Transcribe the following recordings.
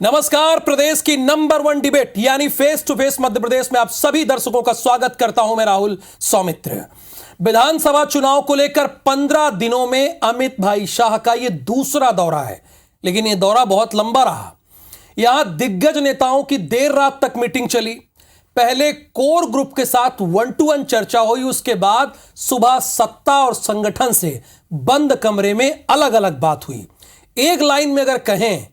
नमस्कार। प्रदेश की number 1 debate यानी face to face Madhya Pradesh में आप सभी दर्शकों का स्वागत करता हूं मैं राहुल सौमित्र। विधानसभा चुनाव को लेकर 15 दिनों में अमित भाई शाह का यह दूसरा दौरा है, लेकिन यह दौरा बहुत लंबा रहा। यहां दिग्गज नेताओं की देर रात तक मीटिंग चली। पहले कोर ग्रुप के साथ 1-to-1 चर्चा हुई, उसके बाद सुबह सत्ता और संगठन से बंद कमरे में अलग अलग बात हुई। एक लाइन में अगर कहें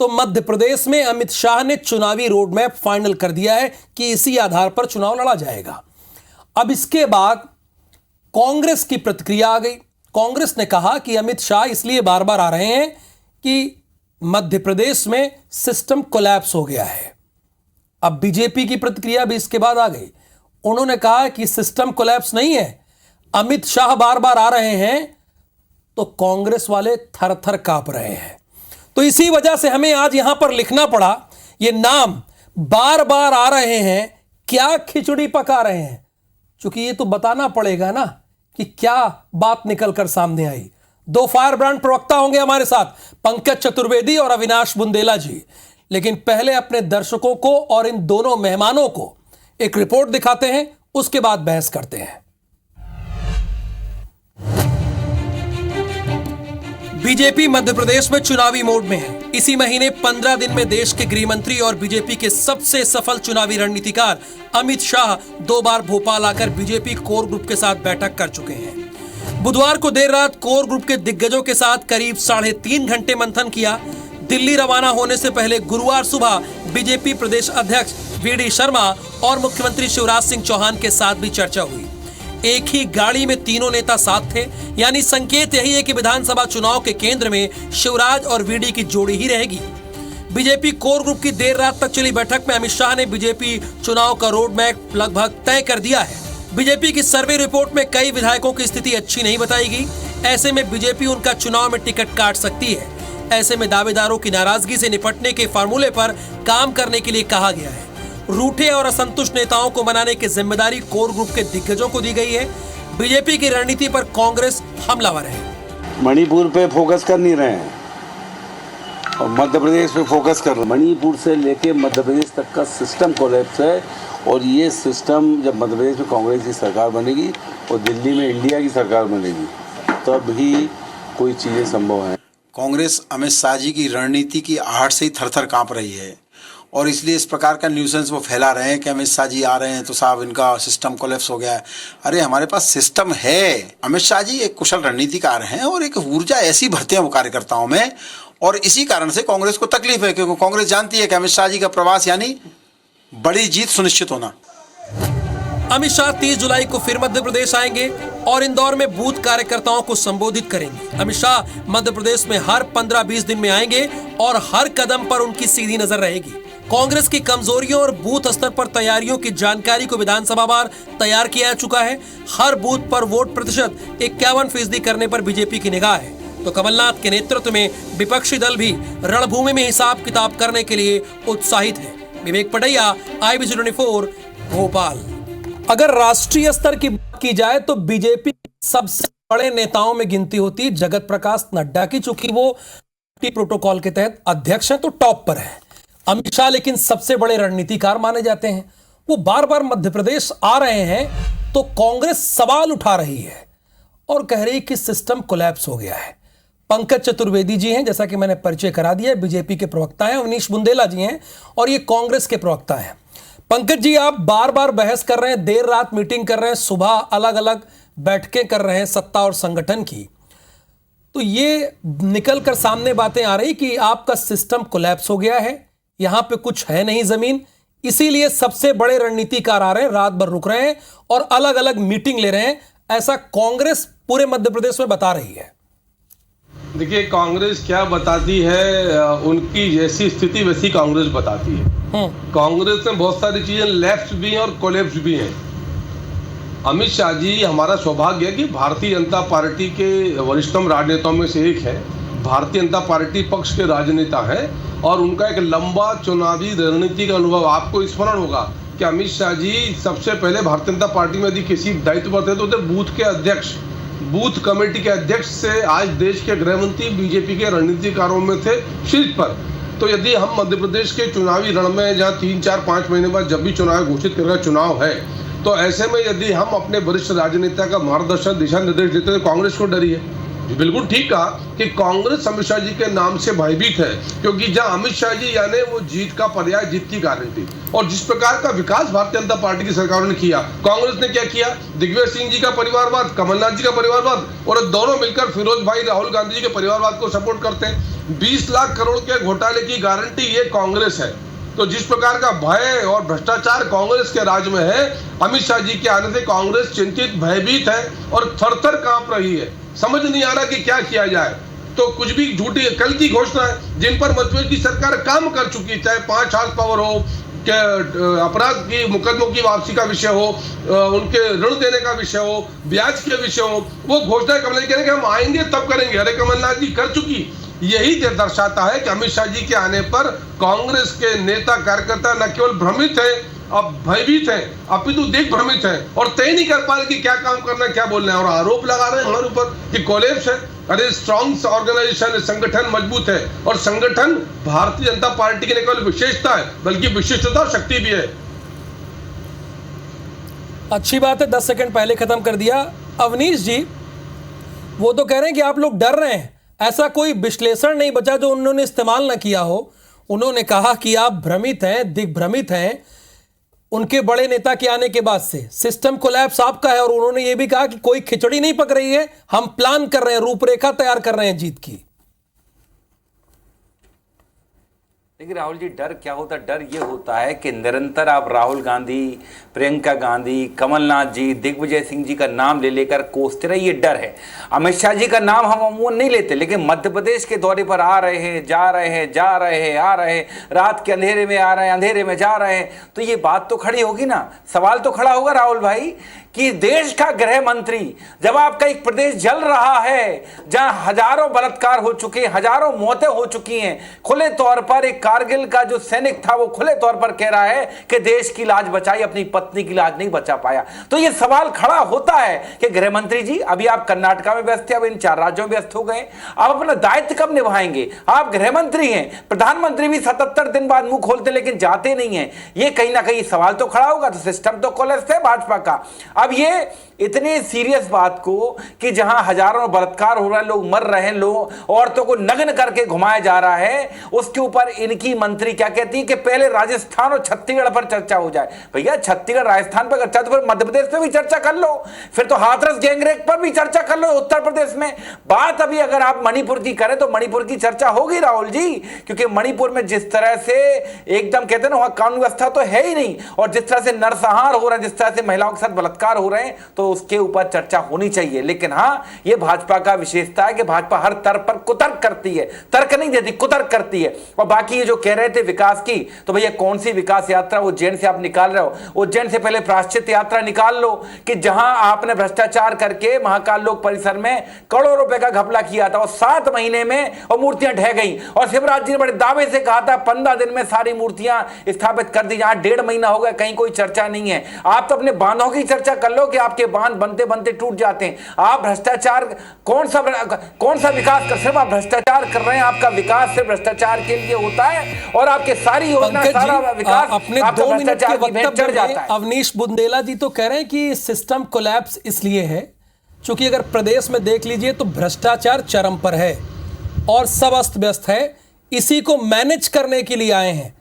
तो मध्य प्रदेश में अमित शाह ने चुनावी रोड मैप फाइनल कर दिया है कि इसी आधार पर चुनाव लड़ा जाएगा। अब इसके बाद कांग्रेस की प्रतिक्रिया आ गई। कांग्रेस ने कहा कि अमित शाह इसलिए बार बार आ रहे हैं कि मध्य प्रदेश में सिस्टम कोलैप्स हो गया है। अब बीजेपी की प्रतिक्रिया भी इसके बाद आ गई। उन्होंने कहा कि सिस्टम कोलैप्स नहीं है, अमित शाह बार बार आ रहे हैं तो कांग्रेस वाले थर थर कांप रहे हैं। तो इसी वजह से हमें आज यहां पर लिखना पड़ा, ये नाम बार बार आ रहे हैं, क्या खिचड़ी पका रहे हैं, क्योंकि ये तो बताना पड़ेगा ना कि क्या बात निकलकर सामने आई। 2 फायर ब्रांड प्रवक्ता होंगे हमारे साथ, पंकज चतुर्वेदी और अविनाश बुंदेला जी। लेकिन पहले अपने दर्शकों को और इन दोनों मेहमानों को एक रिपोर्ट दिखाते हैं, उसके बाद बहस करते हैं। बीजेपी मध्य प्रदेश में चुनावी मोड में है। इसी महीने 15 दिन में देश के गृह मंत्री और बीजेपी के सबसे सफल चुनावी रणनीतिकार अमित शाह 2 बार भोपाल आकर बीजेपी कोर ग्रुप के साथ बैठक कर चुके हैं। बुधवार को देर रात कोर ग्रुप के दिग्गजों के साथ करीब 3.5 घंटे मंथन किया। दिल्ली रवाना होने से पहले गुरुवार सुबह बीजेपी प्रदेश अध्यक्ष वी.डी. शर्मा और मुख्यमंत्री शिवराज सिंह चौहान के साथ भी चर्चा हुई। एक ही गाड़ी में तीनों नेता साथ थे, यानी संकेत यही है कि विधानसभा चुनाव के केंद्र में शिवराज और वीडी की जोड़ी ही रहेगी। बीजेपी कोर ग्रुप की देर रात तक चली बैठक में अमित शाह ने बीजेपी चुनाव का रोड मैप लगभग तय कर दिया है। बीजेपी की सर्वे रिपोर्ट में कई विधायकों की स्थिति अच्छी नहीं बताई गई। ऐसे में बीजेपी उनका चुनाव में टिकट काट सकती है। ऐसे में दावेदारों की नाराजगी से निपटने के फार्मूले पर काम करने के लिए कहा गया है। रूठे और असंतुष्ट नेताओं को मनाने की जिम्मेदारी कोर ग्रुप के दिग्गजों को दी गई है। बीजेपी की रणनीति पर कांग्रेस हमलावर है। मणिपुर पे फोकस कर नहीं रहे हैं और मध्य प्रदेश पे फोकस कर रहे हैं। मणिपुर से लेके मध्य प्रदेश तक का सिस्टम कोलैप्स है और ये सिस्टम जब मध्य प्रदेश में कांग्रेस की सरकार बनेगी और दिल्ली में इंडिया की सरकार बनेगी तब ही कोई चीज़ें संभव हैं। कांग्रेस अमित शाह जी की रणनीति की आहट से ही थर-थर कांप रही है और इसलिए इस प्रकार का न्यूसेंस वो फैला रहे हैं कि अमित शाह जी आ रहे हैं तो साहब इनका सिस्टम कोलैप्स हो गया है। अरे हमारे पास सिस्टम है। अमित शाह जी एक कुशल रणनीतिकार हैं और एक ऊर्जा ऐसी भरते हैं वो कार्यकर्ताओं में, और इसी कारण से कांग्रेस को तकलीफ है, क्योंकि कांग्रेस जानती है कि अमित शाह जी का प्रवास यानी बड़ी जीत सुनिश्चित होना। अमित शाह 30 जुलाई को फिर मध्य प्रदेश आएंगे और इंदौर में बूथ कार्यकर्ताओं को संबोधित करेंगे। अमित शाह मध्य प्रदेश में हर 15-20 दिन में आएंगे और हर कदम पर उनकी सीधी नजर रहेगी। कांग्रेस की कमजोरियों और बूथ स्तर पर तैयारियों की जानकारी को विधानसभा वार तैयार किया जा चुका है। हर बूथ पर वोट प्रतिशत 51% करने पर बीजेपी की निगाह है, तो कमलनाथ के नेतृत्व में विपक्षी दल भी रणभूमि में हिसाब किताब करने के लिए उत्साहित है। विवेक पटैया, IBC 24, भोपाल। अगर राष्ट्रीय स्तर की बात की जाए तो बीजेपी सबसे बड़े नेताओं में गिनती होती जगत प्रकाश नड्डा की, चूंकि वो प्रोटोकॉल के तहत अध्यक्ष हैं तो टॉप पर है। अमित शाह लेकिन सबसे बड़े रणनीतिकार माने जाते हैं। वो बार बार मध्य प्रदेश आ रहे हैं तो कांग्रेस सवाल उठा रही है और कह रही कि सिस्टम कोलैप्स हो गया है। पंकज चतुर्वेदी जी हैं, जैसा कि मैंने परिचय करा दिया, बीजेपी के प्रवक्ता हैं। अविनाश बुंदेला जी हैं और ये कांग्रेस के प्रवक्ता हैं। पंकज जी, आप बार बार बहस कर रहे हैं, देर रात मीटिंग कर रहे हैं, सुबह अलग अलग बैठकें कर रहे हैं सत्ता और संगठन की, तो ये निकल कर सामने बातें आ रही कि आपका सिस्टम कोलैप्स हो गया है, यहां पे कुछ है नहीं जमीन, इसीलिए सबसे बड़े रणनीतिकार आ रहे हैं, रात भर रुक रहे हैं और अलग अलग मीटिंग ले रहे हैं, ऐसा कांग्रेस पूरे मध्य प्रदेश में बता रही है। देखिए, कांग्रेस क्या बताती है, उनकी जैसी स्थिति वैसी कांग्रेस बताती है। कांग्रेस में बहुत सारी चीजें लेफ्ट भी हैं और कोलैप्स भी हैं। अमित शाह जी, हमारा सौभाग्य है कि भारतीय जनता पार्टी के वरिष्ठतम राजनेताओं में से एक है। भारतीय जनता पार्टी पक्ष के राजनेता हैं और उनका एक लंबा चुनावी रणनीति का अनुभव। आपको स्मरण होगा कि अमित शाह जी सबसे पहले भारतीय जनता पार्टी में यदि किसी दायित्व पर थे तो थे बूथ के अध्यक्ष, बूथ कमेटी के अध्यक्ष से आज देश के गृह मंत्री बीजेपी के रणनीतिकारों में थे शीर्ष पर। तो यदि हम मध्य प्रदेश के चुनावी रण में, जहाँ 3-4-5 महीने बाद जब भी चुनाव घोषित करेगा चुनाव है, तो ऐसे में यदि हम अपने वरिष्ठ राजनेता का मार्गदर्शन, दिशा निर्देश देते तो कांग्रेस को डरी है। बिल्कुल ठीक कहा कि कांग्रेस अमित शाह जी के नाम से भयभीत है, क्योंकि जहां अमित शाह जी यानी वो जीत का पर्याय, जीत की गारंटी। और जिस प्रकार का विकास भारतीय जनता पार्टी की सरकारों ने किया, कांग्रेस ने क्या किया? दिग्विजय सिंह जी का परिवारवाद, कमलनाथ जी का परिवारवाद, और दोनों मिलकर फिरोज भाई राहुल गांधी जी के परिवारवाद को सपोर्ट करते हैं। 20 लाख करोड़ के घोटाले की गारंटी ये कांग्रेस है। तो जिस प्रकार का भय और भ्रष्टाचार कांग्रेस के राज में है, अमित शाह जी के आने से कांग्रेस चिंतित, भयभीत है और थर-थर कांप रही है। समझ नहीं आ रहा कि क्या किया जाए। तो कुछ भी झूठी कल की घोषणा है जिन पर मध्य प्रदेश की सरकार काम कर चुकी है, चाहे 5 हार्स पावर हो, अपराध की मुकदमों की वापसी का विषय हो, उनके ऋण देने का विषय हो, ब्याज के विषय हो, वो घोषणा कमलनाथ कह रहे हैं कि हम आएंगे तब करेंगे। अरे कमलनाथ जी कर चुकी। यही दर्शाता है कि अमित शाह जी के आने पर कांग्रेस के नेता कार्यकर्ता न केवल भ्रमित है, अब भयभीत है, अपितु दिग्भ्रमित है और तय नहीं कर पा रहे कि क्या काम करना है, क्या बोलना है, और आरोप लगा रहे हैं हमारे ऊपर कि कोलैप्स है। अरे स्ट्रॉन्ग ऑर्गेनाइजेशन है, संगठन मजबूत है, और संगठन भारतीय जनता पार्टी की न केवल विशेषता है बल्कि विशिष्टता और शक्ति भी है। अच्छी बात है, 10 सेकंड पहले खत्म कर दिया। अवनीश जी, वो तो कह रहे हैं कि आप लोग डर रहे हैं, ऐसा कोई विश्लेषण नहीं बचा जो उन्होंने इस्तेमाल ना किया हो। उन्होंने कहा कि आप भ्रमित हैं, दिग्भ्रमित हैं उनके बड़े नेता के आने के बाद से। सिस्टम कोलैप्स आपका है, और उन्होंने यह भी कहा कि कोई खिचड़ी नहीं पक रही है, हम प्लान कर रहे हैं, रूपरेखा तैयार कर रहे हैं जीत की। देखिए राहुल जी, डर क्या होता है? डर ये होता है कि निरंतर आप राहुल गांधी, प्रियंका गांधी, कमलनाथ जी, दिग्विजय सिंह जी का नाम ले लेकर कोसते रहे, ये डर है। अमित शाह जी का नाम हम अमूमन नहीं लेते, लेकिन मध्य प्रदेश के दौरे पर आ रहे हैं, जा रहे हैं, जा रहे हैं, आ रहे हैं, रात के अंधेरे में आ रहे हैं, अंधेरे में जा रहे हैं, तो ये बात तो खड़ी होगी ना, सवाल तो खड़ा होगा राहुल भाई कि देश का गृह मंत्री, जब आपका एक प्रदेश जल रहा है जहां हजारों बलात्कार हो चुके हैं, हजारों मौतें हो चुकी हैं, खुले तौर पर एक कारगिल का जो सैनिक था वो खुले तौर पर कह रहा है कि देश की लाज बचाई, अपनी पत्नी की लाज नहीं बचा पाया, तो ये सवाल खड़ा होता है कि गृह मंत्री जी अभी आप कर्नाटका में व्यस्त थे, अब इन 4 राज्यों में व्यस्त हो गए, आप अपना दायित्व कब निभाएंगे? आप गृह मंत्री हैं, प्रधानमंत्री भी 77 दिन बाद मुंह खोलते लेकिन जाते नहीं है, ये कहीं ना कहीं सवाल तो खड़ा होगा। तो सिस्टम तो कोलैप्स है भाजपा का। अब ये इतनी सीरियस बात को कि जहां हजारों बलात्कार हो रहा है, लोग मर रहे हैं, लोग औरतों को नग्न करके घुमाया जा रहा है, उसके ऊपर इनकी मंत्री क्या कहती है कि पहले राजस्थान और छत्तीसगढ़ पर चर्चा हो जाए। भैया छत्तीसगढ़ राजस्थान पर चर्चा, तो फिर मध्य प्रदेश पे भी चर्चा कर लो, फिर तो हाथरस गैंगरेप पर भी चर्चा कर लो उत्तर प्रदेश में। बात अभी अगर आप मणिपुर की करें तो मणिपुर की चर्चा होगी राहुल जी, क्योंकि मणिपुर में जिस तरह से एकदम कहते हैं ना, वहां कानून व्यवस्था तो है ही नहीं, और जिस तरह से नरसंहार हो रहा है, जिस तरह से महिलाओं के साथ बलात्कार हो रहे हैं, तो उसके ऊपर चर्चा होनी चाहिए। लेकिन हां, यह भाजपा का विशेषता है कि भाजपा हर तर्क पर कुतर्क करती है, तर्क नहीं देती, कुतर्क करती है। और बाकी ये जो कह रहे थे विकास की, तो भैया कौन सी विकास यात्रा उज्जैन से आप निकाल रहे हो? उज्जैन से पहले प्रायश्चित यात्रा निकाल लो कि जहां आपने भ्रष्टाचार करके महाकाल लोक परिसर में करोड़ों रुपए का घपला किया था और 7 महीने में और मूर्तियां ढह गई, और शिवराज जी ने बड़े दावे से कहा था 15 दिन में सारी मूर्तियां स्थापित कर दी, जहां 1.5 महीना हो गया, कहीं कोई चर्चा नहीं है। आप तो अपने बांधों की चर्चा कर लो कि आपके बांध बनते बनते टूट जाते हैं। आप भ्रष्टाचार कौन सा विकास कर, सिर्फ आप भ्रष्टाचार कर रहे हैं। आपका विकास सिर्फ भ्रष्टाचार के लिए होता है, और आपके सारी योजना, सारा विकास अपने 2 मिनट के वक्तव्य में अवनीश बुंदेला जी तो कह रहे हैं कि सिस्टम कोलैप्स इसलिए है क्योंकि अगर प्रदेश में देख लीजिए तो भ्रष्टाचार चरम पर है और सब अस्त व्यस्त है, इसी को मैनेज करने के लिए आए हैं।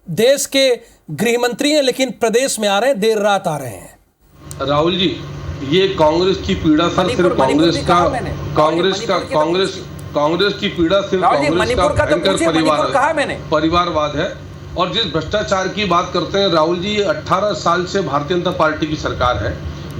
देश के गृह मंत्री हैं लेकिन प्रदेश में आ रहे हैं, देर रात आ रहे हैं। राहुल जी, ये कांग्रेस की पीड़ा सर सिर्फ कांग्रेस की पीड़ा सिर्फ कांग्रेस का भयंकर परिवारवाद है। और जिस भ्रष्टाचार की बात करते हैं राहुल जी, 18 साल से भारतीय जनता पार्टी की सरकार है,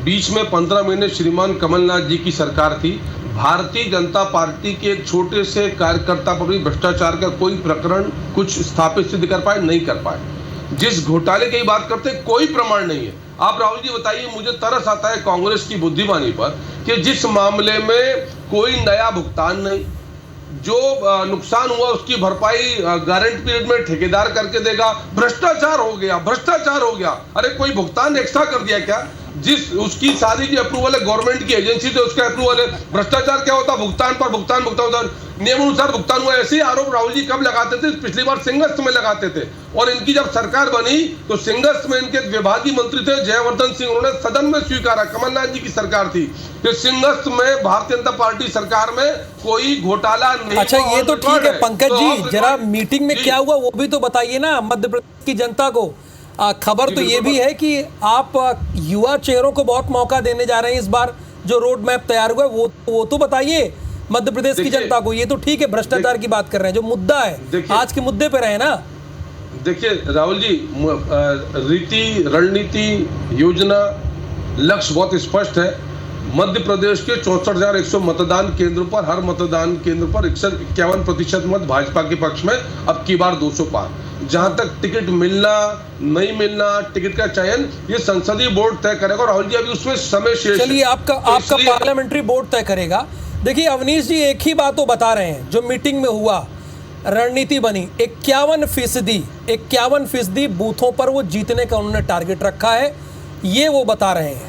बीच में 15 महीने श्रीमान कमलनाथ जी की सरकार थी। भारतीय जनता पार्टी के एक छोटे से कार्यकर्ता पर भी भ्रष्टाचार का कोई प्रकरण कुछ स्थापित सिद्ध कर पाए, नहीं कर पाए। जिस घोटाले की बात करते कोई प्रमाण नहीं है। आप राहुल जी बताइए, मुझे तरस आता है कांग्रेस की बुद्धिमानी पर कि जिस मामले में कोई नया भुगतान नहीं, जो नुकसान हुआ उसकी भरपाई गारंटी पीरियड में ठेकेदार करके देगा। भ्रष्टाचार हो गया, भ्रष्टाचार हो गया। अरे कोई भुगतान एक्स्ट्रा कर दिया क्या? जिस उसकी सारी जो अप्रूवल है गवर्नमेंट की एजेंसी से, उसका अप्रूवल है। भ्रष्टाचार क्या होता? भुगतान पर भुगतान होता। नियमानुसार भुगतान हुआ। ऐसे ही आरोप राहुल जी कब लगाते थे? पिछली बार सिंगस्त में लगाते थे, और इनकी जब सरकार बनी तो सिंगस्त में इनके विभागीय मंत्री थे जयवर्धन सिंह, उन्होंने सदन में स्वीकारा, कमलनाथ जी की सरकार थी, कि सिंगस्त में भारतीय जनता पार्टी सरकार में कोई घोटाला नहीं। अच्छा, ये तो ठीक है पंकज जी, जरा मीटिंग में क्या हुआ वो भी तो बताइए ना मध्य प्रदेश की जनता को। खबर तो ये भी है कि आप युवा चेहरों को बहुत मौका देने जा रहे हैं इस बार, जो रोड मैप तैयार हुआ है वो तो बताइए मध्य प्रदेश की जनता को। ये तो ठीक है, भ्रष्टाचार की बात कर रहे हैं, जो मुद्दा है आज के मुद्दे पे रहे ना। देखिए राहुल जी, रीति, रणनीति, योजना, लक्ष्य बहुत स्पष्ट है। मध्य प्रदेश के 64,100 मतदान केंद्रों पर, हर मतदान केंद्र पर 51% मत भाजपा के पक्ष में, अब की बार 200 पार। जहां तक टिकट मिलना नहीं मिलना, टिकट का चयन ये संसदीय बोर्ड तय करेगा। राहुल जी अभी उसमें समय शेष है। चलिए, आपका पार्लियामेंट्री बोर्ड तय करेगा। देखिए अवनीश जी, एक ही बात तो बता रहे हैं, जो मीटिंग में हुआ, रणनीति बनी, 51% बूथों पर वो जीतने का उन्होंने टारगेट रखा है, ये वो बता रहे हैं।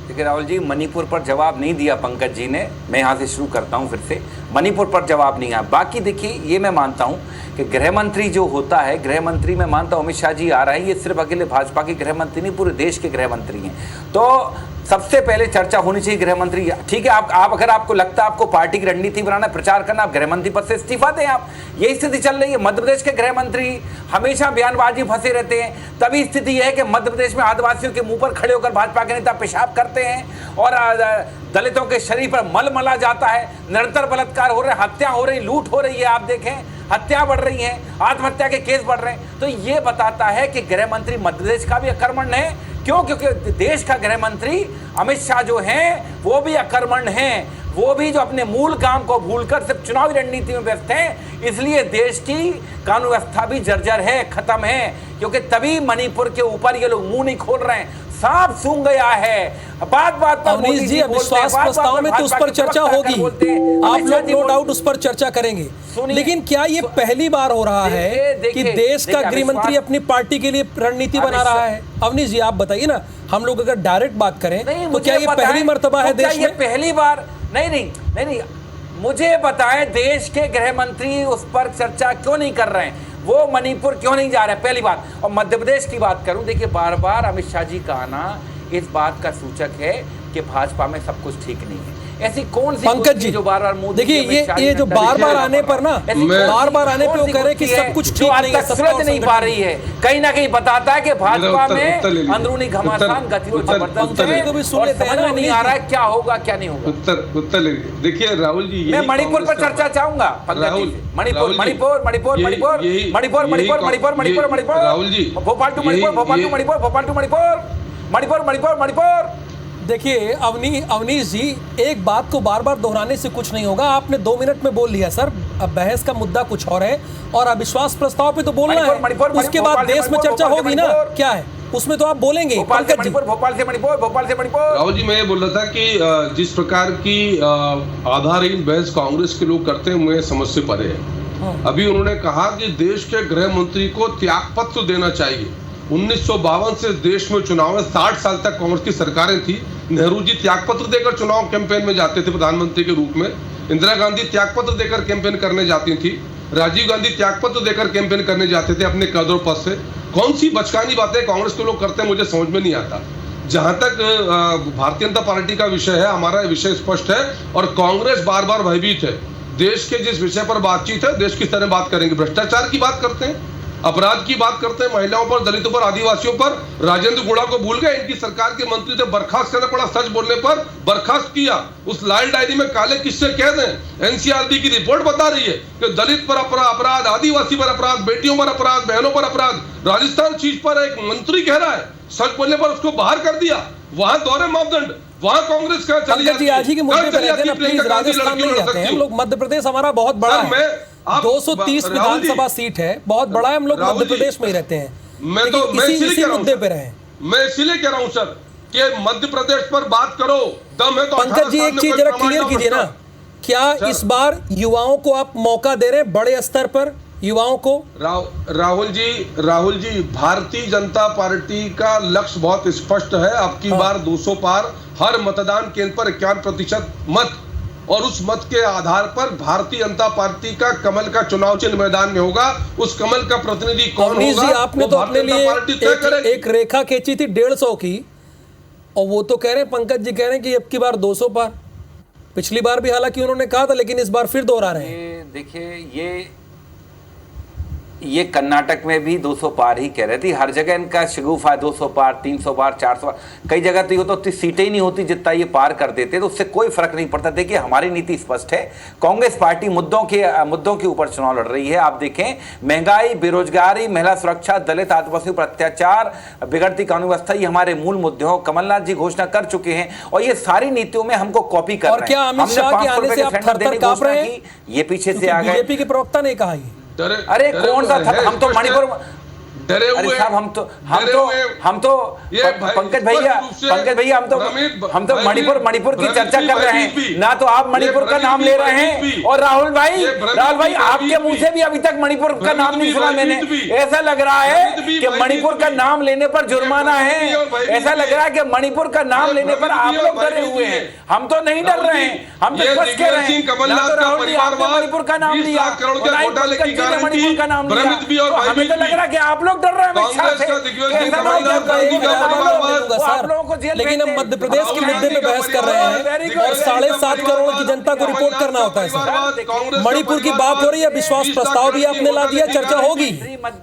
देखिए राहुल जी, मणिपुर पर जवाब नहीं दिया पंकज जी ने। मैं यहाँ से शुरू करता हूँ फिर से। मणिपुर पर जवाब नहीं आया। बाकी देखिए, ये मैं मानता हूँ कि गृह मंत्री जो होता है, गृह मंत्री मैं मानता हूँ अमित शाह जी आ रहे हैं, ये सिर्फ अकेले भाजपा के गृह मंत्री नहीं, पूरे देश के गृह मंत्री हैं। तो सबसे पहले चर्चा होनी चाहिए गृह मंत्री। ठीक है, आप अगर आपको लगता है आपको पार्टी की रणनीति बनाना, प्रचार करना, आप गृह मंत्री पद से इस्तीफा दें। आप यही स्थिति चल रही है। मध्य प्रदेश के गृह मंत्री हमेशा बयानबाजी फंसे रहते हैं। तभी स्थिति यह है कि मध्य प्रदेश में आदिवासियों के मुंह पर खड़े होकर भाजपा के नेता पेशाब करते हैं और दलितों के शरीर पर मल मला जाता है। निरंतर बलात्कार हो रहे हैं, हत्या हो रही, लूट हो रही है। आप देखें, हत्या बढ़ रही है, आत्महत्या के केस बढ़ रहे हैं। तो ये बताता है कि गृह मंत्री मध्य प्रदेश का भी अकर्मण्य है। क्यों? क्योंकि देश का गृह मंत्री अमित शाह जो हैं वो भी अकर्मण्य हैं, वो भी जो अपने मूल काम को भूलकर सिर्फ चुनावी रणनीति में व्यस्त हैं। इसलिए देश की कानून व्यवस्था भी जर्जर है, खत्म है। क्योंकि तभी मणिपुर के ऊपर ये लोग मुंह नहीं खोल रहे हैं, सांप सूंघ गया है। बात बात पर अवनीश जी, अविश्वास प्रस्ताव में तो उस पर चर्चा होगी, आप लोग नो डाउट उस पर चर्चा करेंगे। लेकिन क्या ये पहली बार हो रहा है कि देश का गृह मंत्री अपनी पार्टी के लिए रणनीति बना रहा है? अवनीश जी आप बताइए ना, हम लोग अगर डायरेक्ट बात करें तो क्या ये पहली मर्तबा है देश में? पहली बार नहीं, मुझे बताएं देश के गृह मंत्री उस पर चर्चा क्यों नहीं कर रहे हैं, वो मणिपुर क्यों नहीं जा रहे हैं? पहली बात। और मध्य प्रदेश की बात करूं, देखिए बार बार अमित शाह जी का आना इस बात का सूचक है कि भाजपा में सब कुछ ठीक नहीं है। ऐसी कौन सी पंकज जी जो बार बार मोदी, देखिए ये जो बार बार आने पर ना, बार बार आने पे वो कह रहे कि सब कुछ ठीक नहीं है, समझ नहीं पा रही है, कहीं ना कहीं बताता है कि भाजपा में अंदरूनी घमासान, गतिरोध जबरदस्त है और समझ में नहीं आ रहा है क्या होगा क्या नहीं होगा। उत्तर देखिए राहुल जी, मैं मणिपुर पर चर्चा चाहूंगा पंकज जी से। मणिपुर राहुल जी, भोपाल टू मणिपुर। देखिए अवनीश जी, एक बात को बार बार दोहराने से कुछ नहीं होगा। आपने 2 मिनट में बोल लिया सर। अब बहस का मुद्दा कुछ और है और अविश्वास प्रस्ताव पे तो बोलना है, उसके बाद देश में चर्चा होगी ना, क्या है उसमें तो आप बोलेंगे। भोपाल से मणिपुर। राहुल जी, मैं ये बोल रहा था कि जिस प्रकार की आधारहीन बहस कांग्रेस के लोग करते हैं, मुझे समझ से परे है। अभी उन्होंने कहा कि देश के गृह मंत्री को त्यागपत्र देना चाहिए। 1952 से देश में चुनाव में 60 साल तक कांग्रेस की सरकारें थी। नेहरू जी त्यागपत्र देकर चुनाव कैंपेन में जाते थे प्रधानमंत्री के रूप में, इंदिरा गांधी त्यागपत्र देकर कैंपेन करने जाती थी, राजीव गांधी त्यागपत्र देकर कैंपेन करने जाते थे अपने कद और पद से। कौन सी बचकानी बातें कांग्रेस के लोग करते हैं, मुझे समझ में नहीं आता। जहां तक भारतीय जनता पार्टी का विषय है, हमारा विषय स्पष्ट है और कांग्रेस बार बार भयभीत है। देश के जिस विषय पर बातचीत है, देश किस तरह बात करेंगे? भ्रष्टाचार की बात करते हैं, अपराध की बात करते हैं, महिलाओं पर, दलितों पर, आदिवासियों पर। राजेंद्र गुड़ा को भूल गए? इनकी सरकार के मंत्री थे, बर्खास्त करना पड़ा सच बोलने पर, बर्खास्त किया। उस लाल डायरी में काले किस्से कह दें। एनसीआरबी की रिपोर्ट बता रही है कि दलित पर अपराध, आदिवासी पर अपराध, बेटियों पर अपराध, बहनों पर अपराध। राजस्थान चीज पर एक मंत्री कह रहा है, सच बोलने पर उसको बाहर कर दिया। वहां दोहरे मापदंड, वहां कांग्रेस का चली जाती है। आज ही के मुद्दे पे रहते हैं, प्लीज राजस्थान नहीं जाते हैं हम लोग। मध्य प्रदेश हमारा बहुत बड़ा है, 230 विधानसभा सीट है, बहुत बड़ा है। हम लोग मध्य प्रदेश में ही रहते हैं। मैं इसी मुद्दे पे रहे। मैं इसीलिए कह रहा हूं सर कि मध्य प्रदेश पर बात करो, दम है तो। पंकज जी एक चीज जरा क्लियर कीजिए ना, क्या इस बार युवाओं को आप मौका दे रहे हैं बड़े स्तर पर युवाओं को? राहुल जी, भारतीय जनता पार्टी का लक्ष्य बहुत स्पष्ट है। अब की बार 200 पार, हर मतदान केंद्र पर 51% मत, और उस मत के आधार पर भारतीय जनता पार्टी का कमल का चुनाव चिन्ह मैदान में होगा। उस कमल का प्रतिनिधि कौन अवनीश होगा, जी, आपने तो अपने लिए एक रेखा खींची थी 150 की, और वो तो कह रहे हैं, पंकज जी कह रहे हैं कि अब की बार 200 पार। पिछली बार भी हालांकि उन्होंने कहा था, लेकिन इस बार फिर दोहरा रहे हैं। देखिए, ये कर्नाटक में भी 200 पार ही कह रहे थे। हर जगह इनका शगुफा है, 200 पार, 300 पार, 400 पार। कई जगह तो ये तो उतनी सीटें ही नहीं होती जितना ये पार कर देते, तो उससे कोई फर्क नहीं पड़ता। देखिए, हमारी नीति स्पष्ट है। कांग्रेस पार्टी मुद्दों के ऊपर चुनाव लड़ रही है। आप देखें, महंगाई, बेरोजगारी, महिला सुरक्षा, दलित आदिवासियों पर अत्याचार, बिगड़ती कानून व्यवस्था, ये हमारे मूल मुद्दे हो। कमलनाथ जी घोषणा कर चुके हैं, और ये सारी नीतियों में हमको कॉपी कर रहे हैं। और क्या अमित शाह के आने से आप थर-थर कांप रहे हैं? ये पीछे से आ गए। बीजेपी के प्रवक्ता ने कहा ये। अरे कौन सा था? हम तो मणिपुर डरे हुए, साहब, हम तो पंकज भैया, हम तो मणिपुर की चर्चा कर रहे हैं ना, तो आप मणिपुर का नाम ले रहे हैं। और राहुल भाई, आपके मुंह से भी अभी तक मणिपुर का नाम नहीं सुना मैंने। ऐसा लग रहा है कि मणिपुर का नाम लेने पर जुर्माना है। ऐसा लग रहा है कि मणिपुर का नाम लेने पर आप लोग डरे हुए हैं। हम तो नहीं डर रहे हैं, हम तो स्पष्ट कह रहे हैं। मणिपुर का नाम लिया, मणिपुर का नाम लिया, हमें तो लग रहा है कि आप लोग डर रहे हैं। लेकिन हम मध्य प्रदेश के मुद्दे पे बहस कर रहे हैं, और 7.5 करोड़ की जनता को रिपोर्ट करना होता है सर। मणिपुर की बात हो रही है, विश्वास प्रस्ताव भी आपने ला दिया, चर्चा होगी,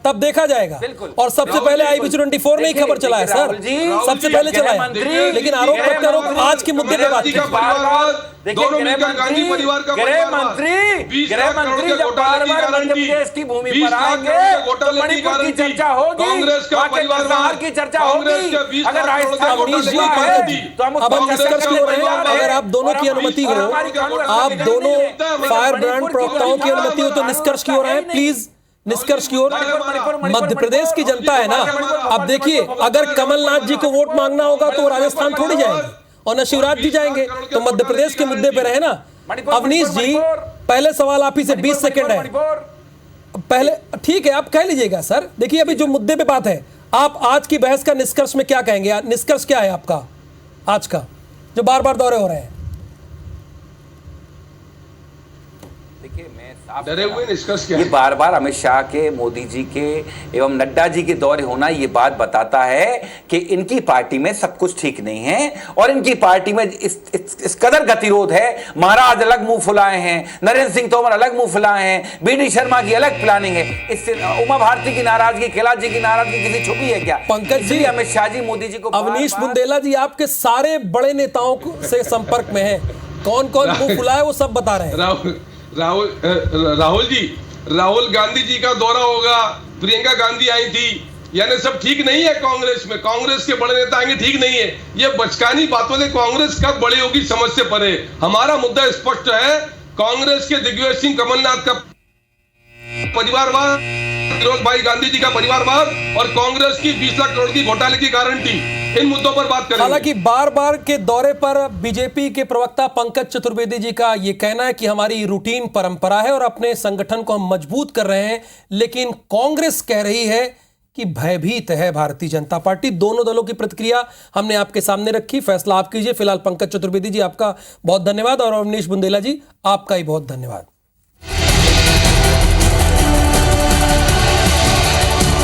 तब देखा जाएगा। और सबसे पहले IB24 ने ही खबर चलाया सर, सबसे पहले चलाया। लेकिन आरोप प्रत्यारोप आज के मुद्दे पे बात की। गृह मंत्री जब बार-बार मध्य प्रदेश की भूमि पर आएंगे तो मणिपुर की चर्चा होगी, बिहार की चर्चा होगी। अगर राजस्थान तो हम निष्कर्ष की ओर हैं। अगर आप दोनों की अनुमति हो, आप दोनों फायर ब्रांड प्रवक्ताओं की अनुमति हो, तो निष्कर्ष की ओर है प्लीज। निष्कर्ष की ओर, मध्य प्रदेश की जनता है ना। अब देखिए, अगर कमलनाथ जी को वोट मांगना होगा तो राजस्थान थोड़ी जाएंगे, और न शिवराज जी जाएंगे, तो मध्य प्रदेश के मुद्दे पे रहे ना। अवनीश जी, पहले सवाल आप ही से 20 सेकंड है पहले, ठीक है आप कह लीजिएगा सर। देखिए, अभी जो मुद्दे पे बात है, आप आज की बहस का निष्कर्ष में क्या कहेंगे? निष्कर्ष क्या है आपका आज का, जो बार बार दौरे हो रहे हैं? डरे हुए निष्कर्ष क्या ये है? बार बार अमित शाह के, मोदी जी के एवं नड्डा जी के दौरे होना ये बात बताता है कि इनकी पार्टी में सब कुछ ठीक नहीं है, और इनकी पार्टी में इस कदर गतिरोध है। महाराज अलग मुंह फुलाए हैं, नरेंद्र सिंह तोमर अलग मुंह फुलाए हैं, BD शर्मा की अलग प्लानिंग है। इससे उमा भारती की नाराजगी, कैलाश जी की नाराजगी किसी छुपी है क्या? पंकज जी, अमित शाह जी मोदी जी को, अवनीश बुंदेला जी आपके सारे बड़े नेताओं से संपर्क में है, कौन कौन मुंह फुलाए वो सब बता रहे हैं। राहुल गांधी जी का दौरा होगा, प्रियंका गांधी आई थी, यानी सब ठीक नहीं है कांग्रेस में। कांग्रेस के बड़े नेता आएंगे, ठीक नहीं है। ये बचकानी बातों से कांग्रेस कब बड़ी होगी समझ से परे। हमारा मुद्दा स्पष्ट है, कांग्रेस के दिग्विजय सिंह, कमलनाथ का परिवारवाद, फिरोज भाई गांधी जी का परिवारवाद, और कांग्रेस की 20 लाख करोड़ की घोटाले की गारंटी, इन मुद्दों पर बात करेंगे। हालांकि बार बार के दौरे पर बीजेपी के प्रवक्ता पंकज चतुर्वेदी जी का यह कहना है कि हमारी रूटीन परंपरा है और अपने संगठन को हम मजबूत कर रहे हैं, लेकिन कांग्रेस कह रही है कि भयभीत है भारतीय जनता पार्टी। दोनों दलों की प्रतिक्रिया हमने आपके सामने रखी, फैसला आप कीजिए। फिलहाल पंकज चतुर्वेदी जी आपका बहुत धन्यवाद, और अवनीश बुंदेला जी आपका ही बहुत धन्यवाद।